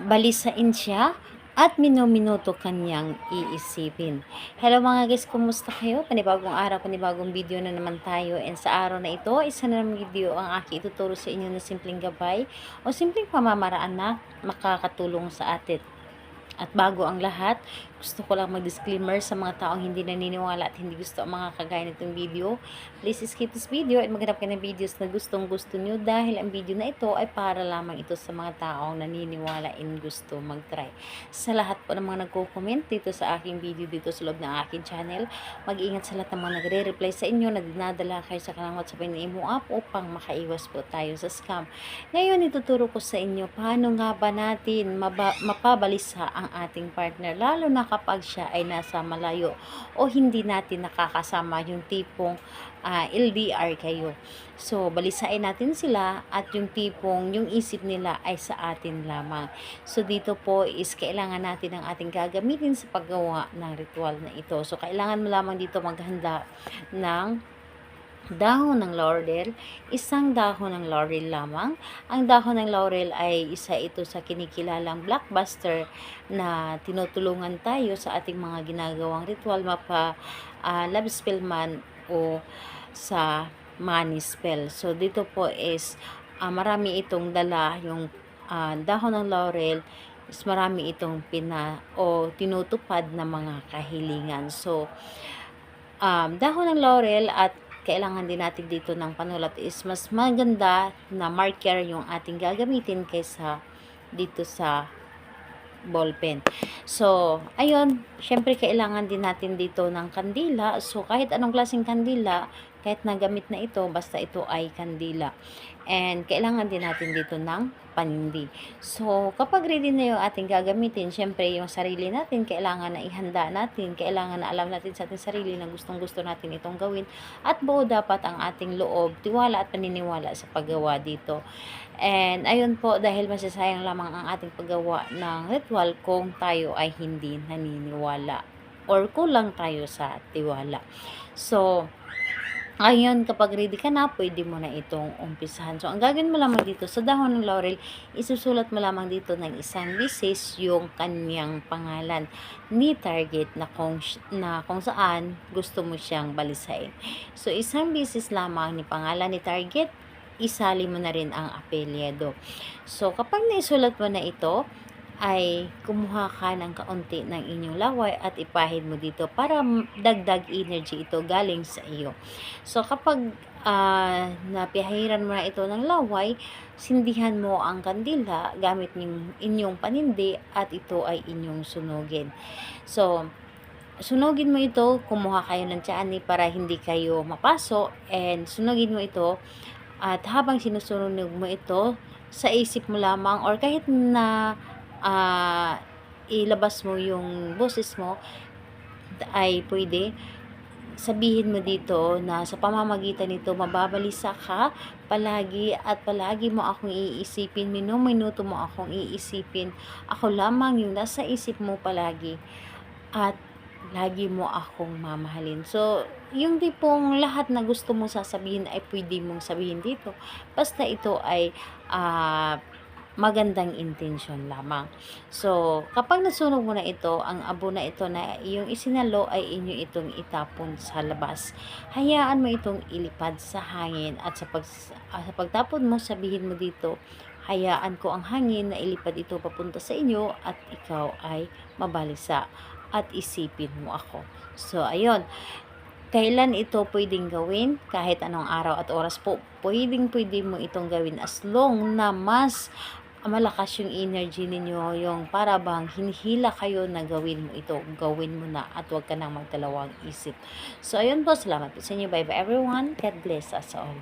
balisain siya at minuminuto kanyang iisipin. Hello mga guys, kumusta kayo? Panibagong araw, panibagong video na naman tayo. And sa araw na ito, isa na naman video ang aking ituturo sa inyo na simpleng gabay o simpleng pamamaraan na makakatulong sa atin. At bago ang lahat, gusto ko lang mag-disclaimer sa mga taong hindi naniniwala at hindi gusto ang mga kagaya nitong video. Please skip this video at maghanap kayo ng videos na gustong gusto nyo dahil ang video na ito ay para lamang ito sa mga taong naniniwala and gusto mag-try. Sa lahat po ng mga nagko-comment dito sa aking video dito sa loob ng aking channel, mag-ingat sa lahat ng mga nagre-reply sa inyo na dinadala kayo sa kanang WhatsApp and Imo app upang makaiwas po tayo sa scam. Ngayon, ituturo ko sa inyo paano nga ba natin mapabalisa ang ating partner, lalo na kapag siya ay nasa malayo o hindi natin nakakasama, yung tipong LDR kayo. So, balisain natin sila at yung tipong yung isip nila ay sa atin lamang. So, dito po is kailangan natin ang ating gagamitin sa paggawa ng ritual na ito. So, kailangan mo lamang dito maghanda ng dahon ng laurel, isang dahon ng laurel lamang. Ang dahon ng laurel ay isa ito sa kinikilalang blockbuster na tinutulungan tayo sa ating mga ginagawang ritual, love spell man o sa money spell. So dito po is marami itong dala, yung dahon ng laurel is marami itong tinutupad na mga kahilingan. So dahon ng laurel at kailangan din natin dito ng panulat is mas maganda na marker yung ating gagamitin kaysa dito sa ballpen. So, ayun, syempre kailangan din natin dito ng kandila. So, kahit anong klaseng kandila, kahit nagamit na ito, basta ito ay kandila. And kailangan din natin dito ng panindi. So, kapag ready na yung ating gagamitin, syempre yung sarili natin, kailangan na ihanda natin, kailangan na alam natin sa ating sarili na gustong-gusto natin itong gawin. At buo dapat ang ating loob, tiwala at paniniwala sa paggawa dito. And ayun po, dahil masasayang lamang ang ating paggawa ng ritual kung tayo ay hindi naniniwala or kulang tayo sa tiwala. So, ayun, kapag ready ka na, pwede mo na itong umpisahan. So, ang gagawin mo lamang dito sa dahon ng laurel, isusulat mo lamang dito ng isang beses yung kanyang pangalan ni target na kung saan gusto mo siyang balisain. So, isang beses lamang ni pangalan ni target, isali mo na rin ang apelyido. So, kapag naisulat mo na ito, ay kumuha ka ng kaunti ng inyong laway at ipahid mo dito para dagdag energy ito galing sa iyo. So, kapag napihahiran mo na ito ng laway, sindihan mo ang kandila gamit yung inyong panindi at ito ay inyong sunugin. So, sunugin mo ito, kumuha kayo ng tiyaani para hindi kayo mapaso, and sunugin mo ito. At habang sinusunog mo ito, sa isip mo lamang or kahit na ilabas mo yung boses mo, ay pwede sabihin mo dito na sa pamamagitan nito mababalisa ka palagi at palagi mo akong iisipin, minuto mo akong iisipin, ako lamang yung nasa isip mo palagi at lagi mo akong mamahalin. So, yung tipong lahat na gusto mong sasabihin ay pwede mong sabihin dito. Basta ito ay magandang intention lamang. So, kapag nasunog mo na ito, ang abo na ito na iyong isinalo ay inyo itong itapon sa labas. Hayaan mo itong ilipad sa hangin at sa pagtapon mo, sabihin mo dito, hayaan ko ang hangin na ilipad ito papunta sa inyo at ikaw ay mabalisa at isipin mo ako. So, ayun. Kailan ito pwedeng gawin? Kahit anong araw at oras po, pwede mo itong gawin as long na mas malakas yung energy ninyo, yung para bang hinihila kayo na gawin mo ito, gawin mo na at huwag ka nang magdalawang isip. So, ayun po, salamat po sa inyo. Bye bye everyone. God bless us all.